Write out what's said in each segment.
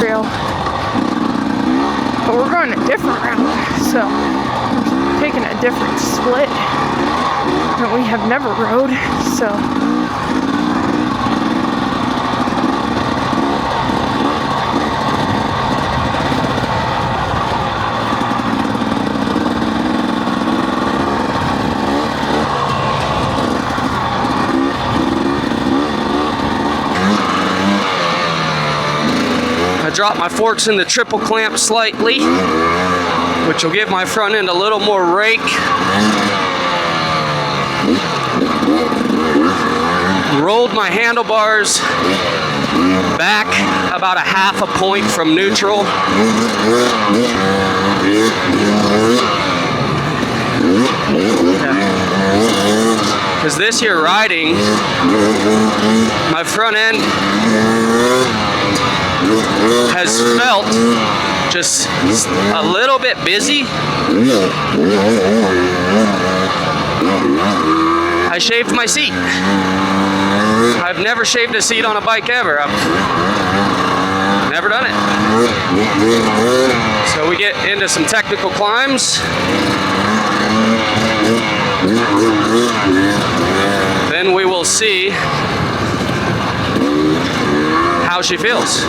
Trail. But we're going a different route, so we're taking a different split that we have never rode, so. I dropped my forks in the triple clamp slightly, which will give my front end a little more rake. Rolled my handlebars back about a half a point from neutral. Because this year riding, my front end has felt just a little bit busy. I shaved my seat. I've never shaved a seat on a bike ever. I've never done it. So we get into some technical climbs. Then we will see how she feels.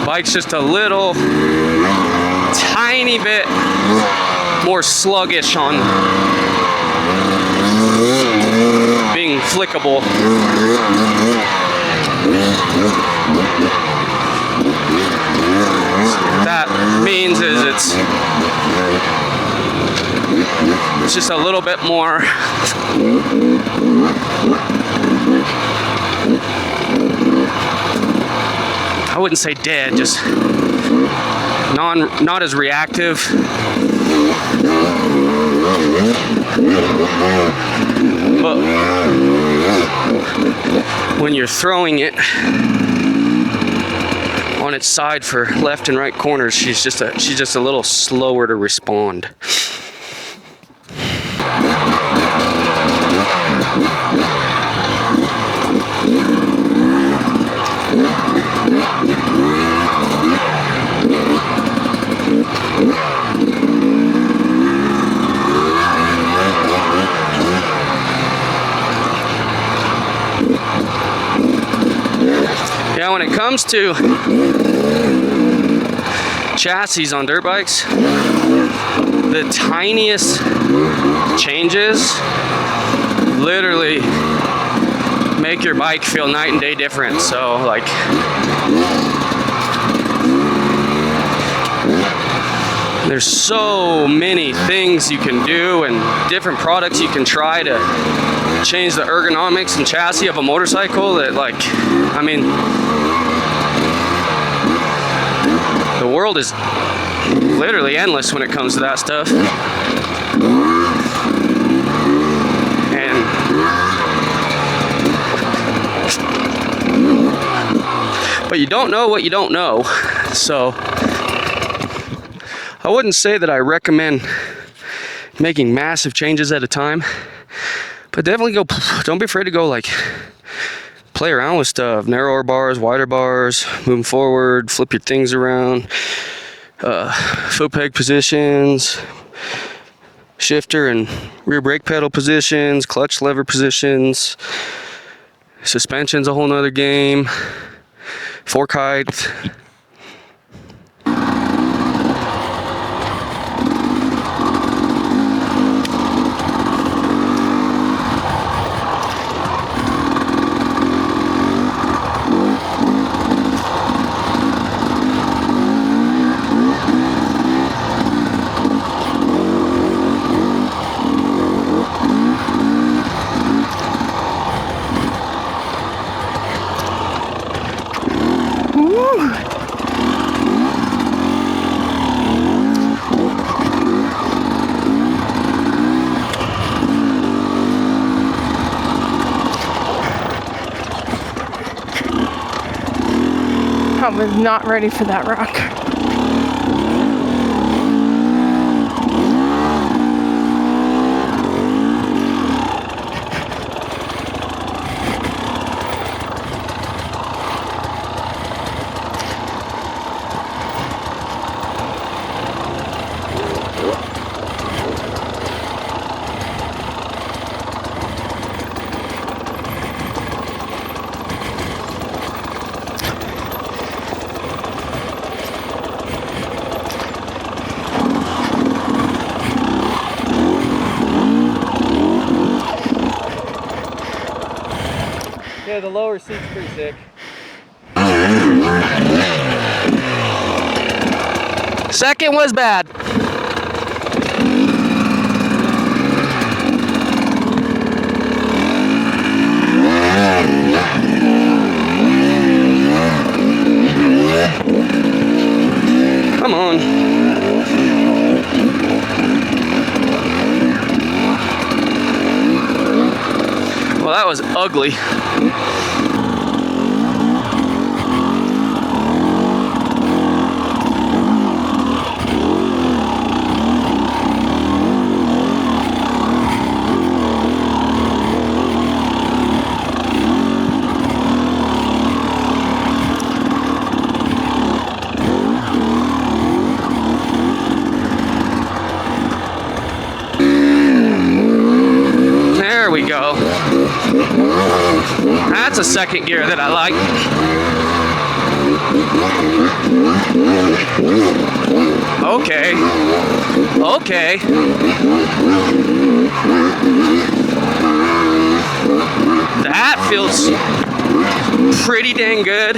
Bike's just a little tiny bit more sluggish on being flickable. What that means is it's just a little bit more I wouldn't say dead, just not as reactive. But when you're throwing it on its side for left and right corners, she's just a little slower to respond. Yeah, when it comes to chassis on dirt bikes, the tiniest changes literally make your bike feel night and day different. So like there's so many things you can do and different products you can try to change the ergonomics and chassis of a motorcycle that, like, I mean, The world is literally endless when it comes to that stuff. But you don't know what you don't know. So I wouldn't say that I recommend making massive changes at a time, but definitely don't be afraid to go like play around with stuff. Narrower bars, wider bars, moving forward, flip your things around, foot peg positions, shifter and rear brake pedal positions, clutch lever positions. Suspension's a whole nother game. Fork height. I was not ready for that rock. Yeah, the lower seat's pretty sick. Second was bad. Come on. Well, that was ugly. There we go. That's a second gear that I like. Okay. Okay. That feels pretty dang good.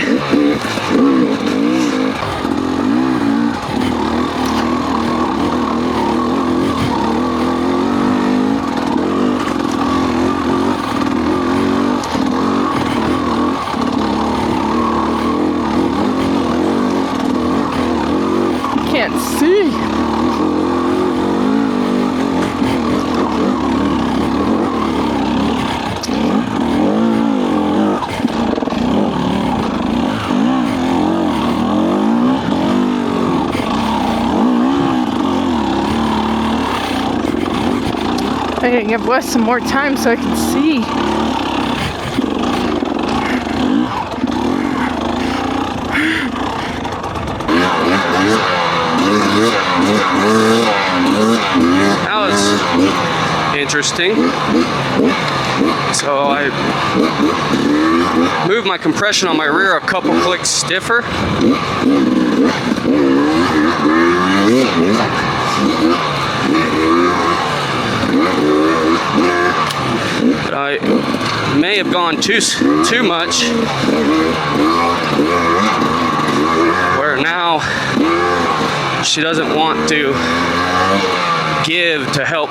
Can't see. I gotta give Wes some more time so I can see. That was interesting. So I moved my compression on my rear a couple clicks stiffer. But I may have gone too much, where now she doesn't want to give to help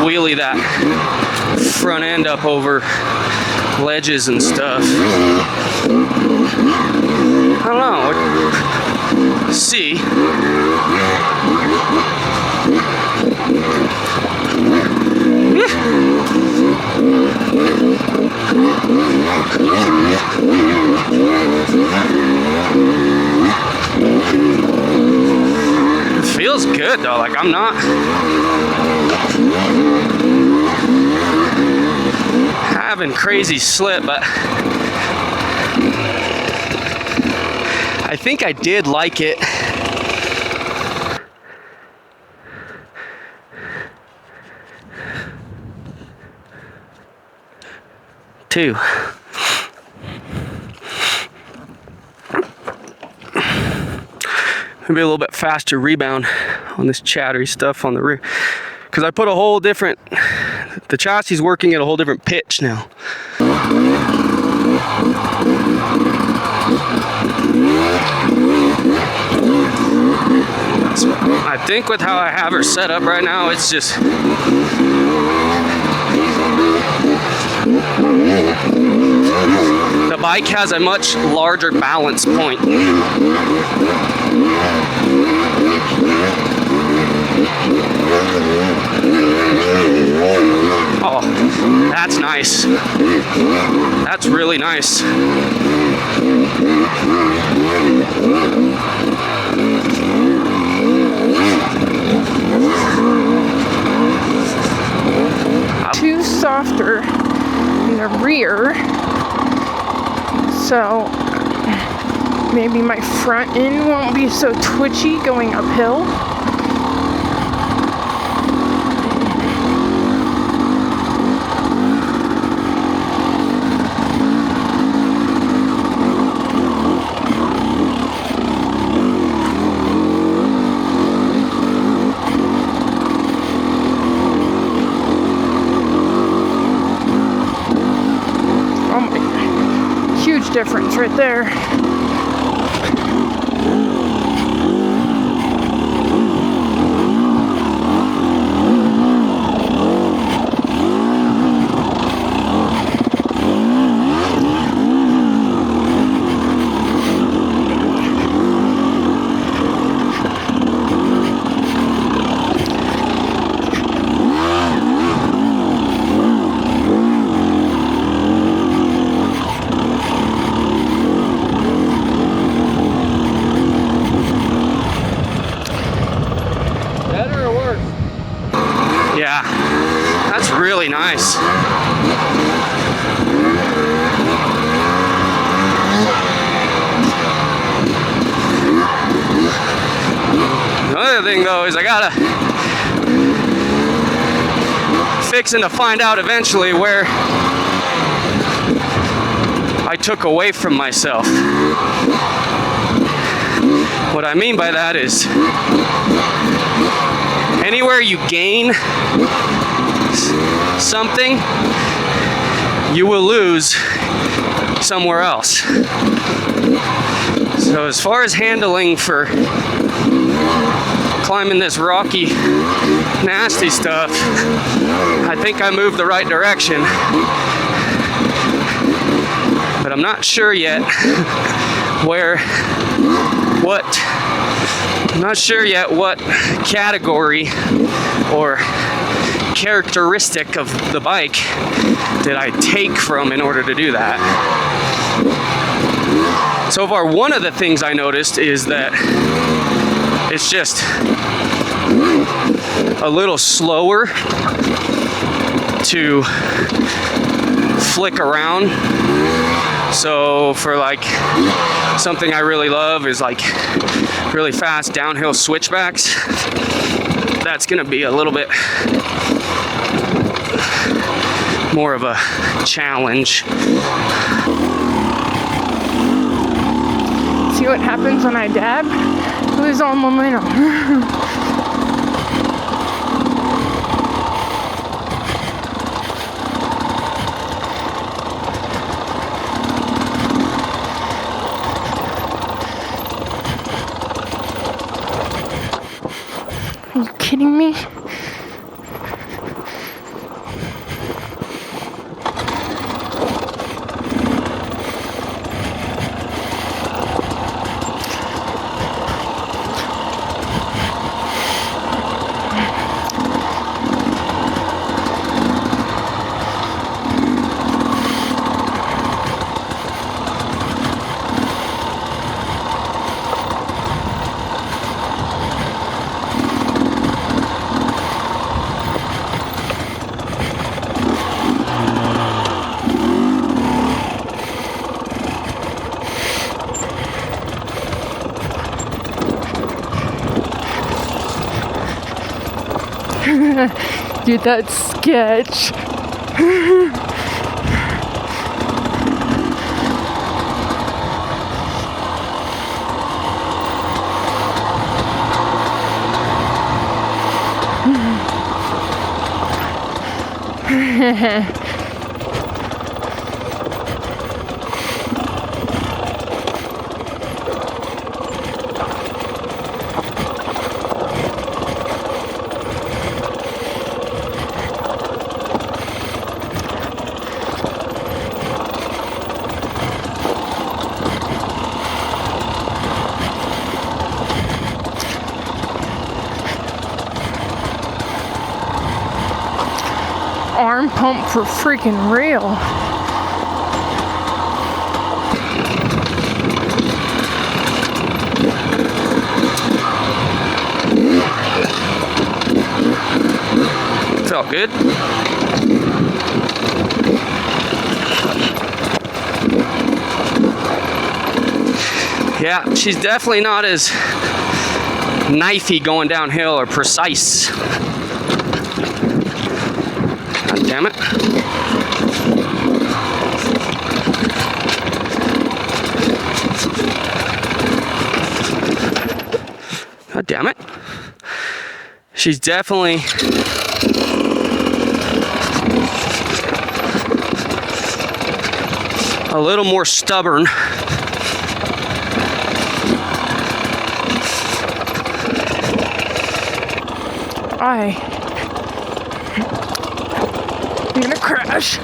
wheelie that front end up over ledges and stuff. I don't know. It feels good though, like I'm not having crazy slip, but I think I did like it. Too. Maybe a little bit faster rebound on this chattery stuff on the rear, because I put a whole different, the chassis is working at a whole different pitch now. I think with how I have her set up right now, it's just the bike has a much larger balance point. Oh, that's nice. That's really nice. Too softer in the rear, so maybe my front end won't be so twitchy going uphill. Huge difference right there. Yeah, that's really nice. Another thing though is I gotta fixing to find out eventually where I took away from myself. What I mean by that is anywhere you gain something, you will lose somewhere else. So as far as handling for climbing this rocky, nasty stuff, I think I moved the right direction. But I'm not sure yet I'm not sure yet what category or characteristic of the bike did I take from in order to do that. So far, one of the things I noticed is that it's just a little slower to flick around. So for like something I really love is like really fast downhill switchbacks. That's gonna be a little bit more of a challenge. See what happens when I dab? Lose all momentum. Are you kidding me? Dude, that's sketch. Arm pump for freaking real. Felt good. Yeah, she's definitely not as knifey going downhill or precise. God damn it. God damn it. She's definitely a little more stubborn. I'm gonna crash.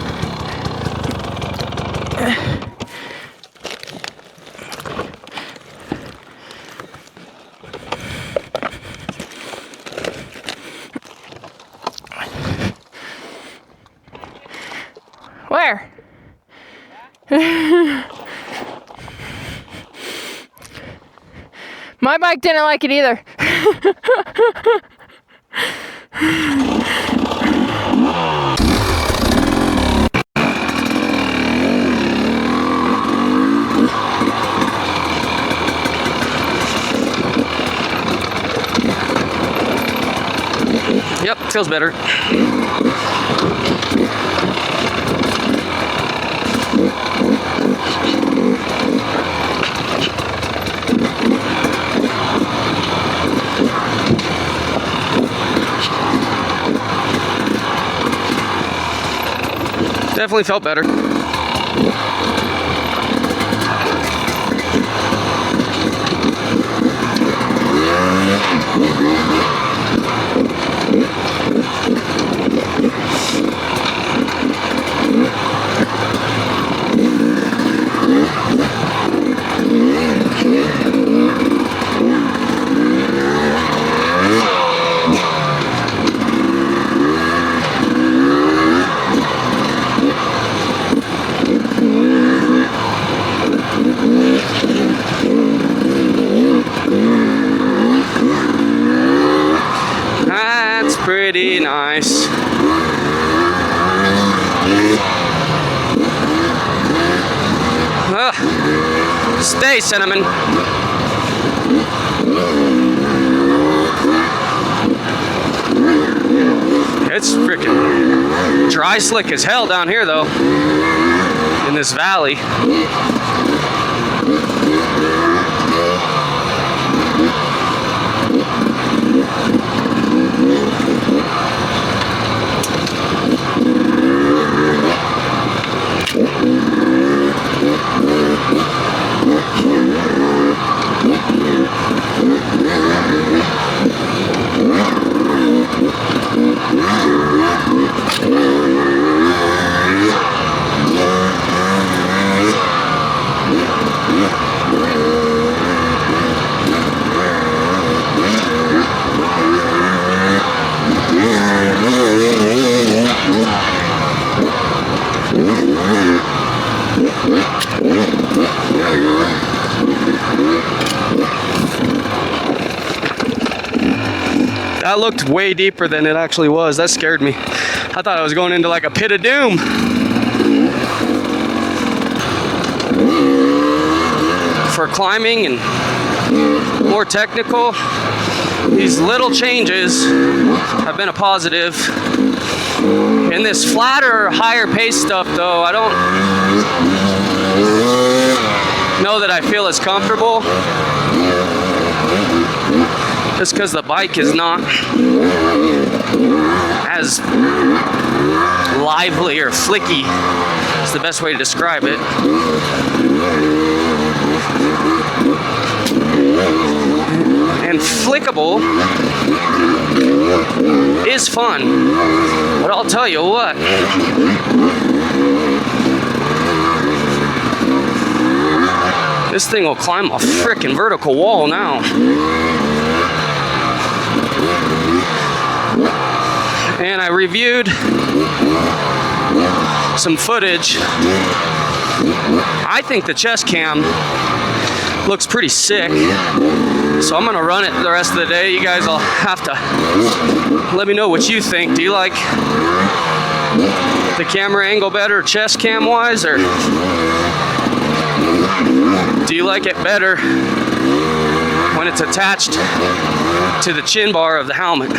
Where? My bike didn't like it either. Yep, feels better. Definitely felt better. That's pretty nice. Stay, Cinnamon. It's freaking dry slick as hell down here though, in this valley. That looked way deeper than it actually was. That scared me. I thought I was going into like a pit of doom. For climbing and more technical, these little changes have been a positive. In this flatter, higher pace stuff though, I don't know that I feel as comfortable. Just because the bike is not as lively or flicky is the best way to describe it. And flickable is fun, but I'll tell you what, this thing will climb a frickin' vertical wall now. And I reviewed some footage. I think the chest cam looks pretty sick, so I'm gonna run it the rest of the day. You guys will have to let me know what you think. Do you like the camera angle better chest cam wise, or do you like it better when it's attached to the chin bar of the helmet?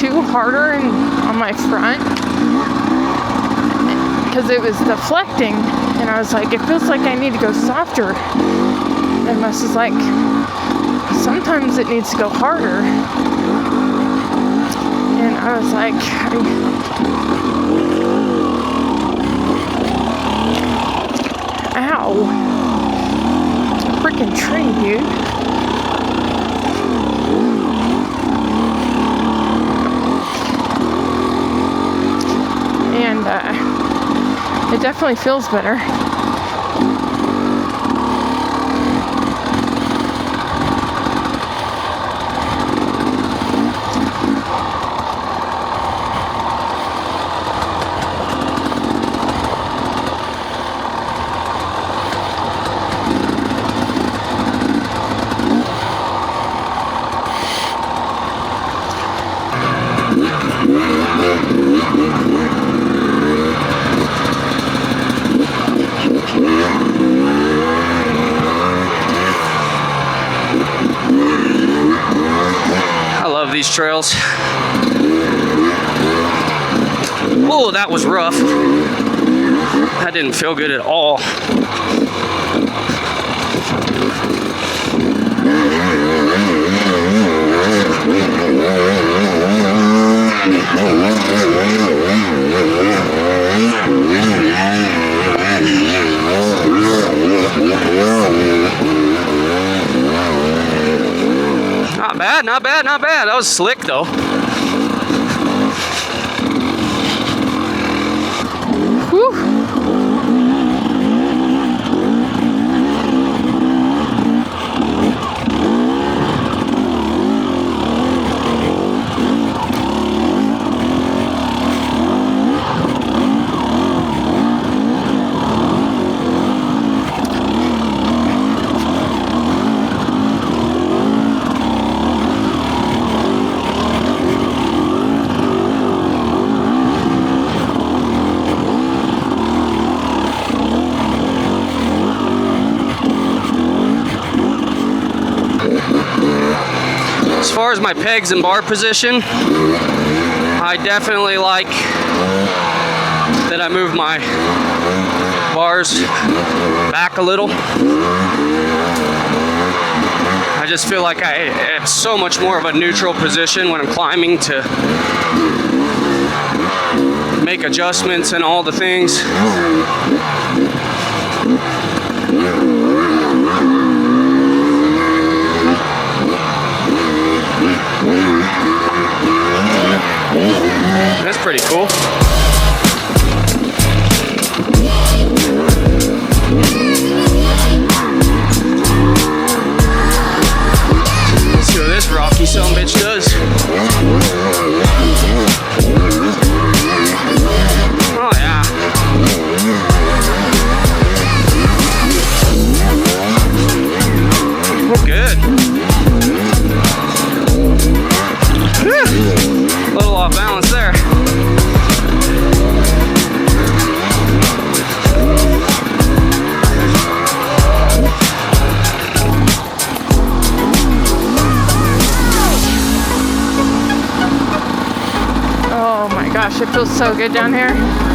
Too harder on my front because it was deflecting, and I was like, it feels like I need to go softer. And Wes is like, sometimes it needs to go harder. And I was like, ow, freaking tree, dude. And it definitely feels better. These trails. Oh, that was rough. That didn't feel good at all. Not bad, not bad. That was slick though. Whew. As far as my pegs and bar position, I definitely like that I move my bars back a little. I just feel like I have so much more of a neutral position when I'm climbing to make adjustments and all the things. That's pretty cool. Let's see what this rocky sumbitch does. gosh, it feels so good down here.